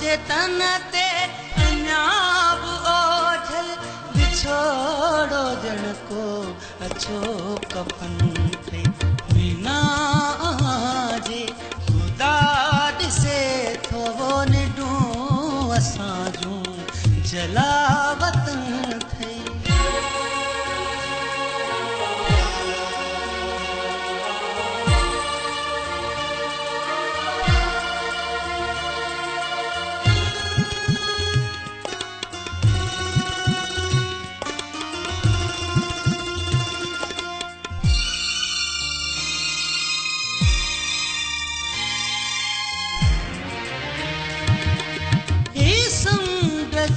असांजे तन ते अञा बि ओझल विछोड़ो ॼण को अछो कफन ठही बिना जे ख़ुदा ॾिसे थो वो निडूं असां जूं जलावतन ठही।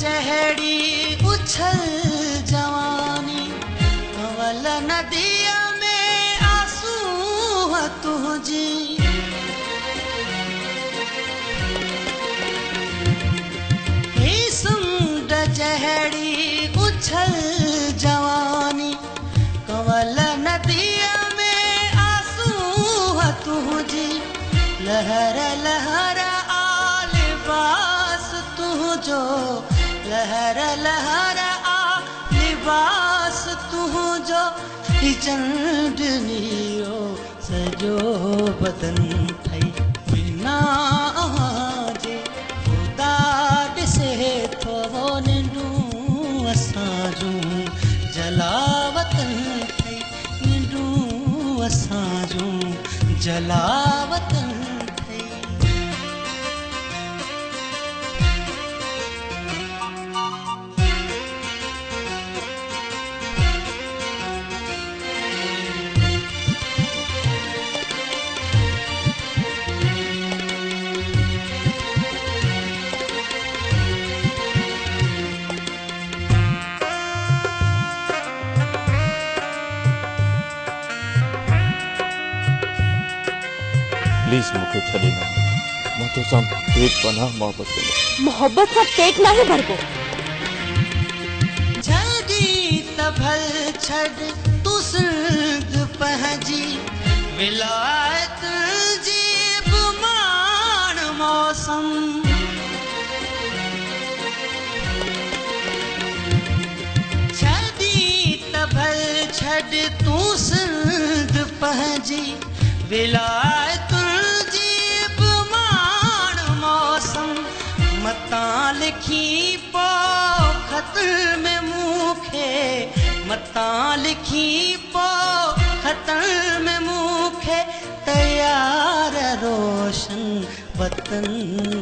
जहड़ी उछल जवानी कंवल नदिया में आंसू तुझी ही सुंद जहड़ी उछल जवानी कंवल नदिया में आंसू तुझी लहर लहर लिबास तुझो लहर लहर आ लिबास तुझो ही चंडनियो सजो बदन ठही बिना जे ख़ुदा ॾिसे थो वो निंडूं असां जूं जलावतन ठही निंडूं असां जूं जलावतन। प्लीज मुझे छॾे न मां तोसां पेट पनाह मोहब्बत कयो मोहब्बत सां पेट नाहे भरबो जल्दी तभल छड़ तू सिंध पहुंची विलायत जी बुमान मौसम जल्दी तभल छड़ तू सिंध पहुंची विलायत मता लिखी पो खत में मूंखे मता लिखी पो खत में मूंखे तैयार रोशन वतन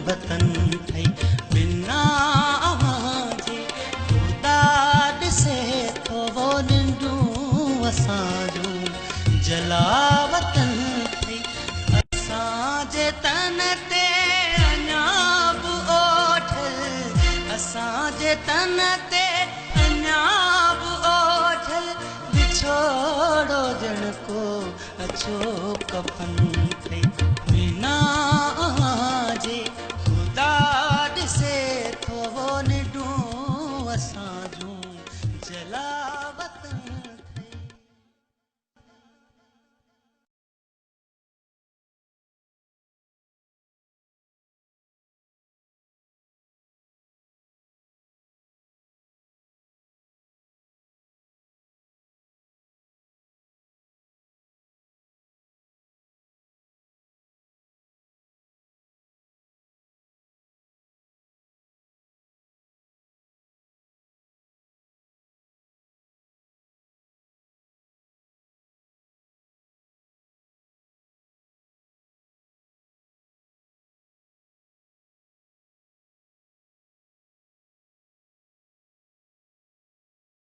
वतन ठही बिना जे ख़ुदा ॾिसे थो वो निंडूं असां जूं जलावतन ठही असांजे तन ते असांजे तन ते अञा बि ओझल विछोड़ो ॼण को अछो कफन ठही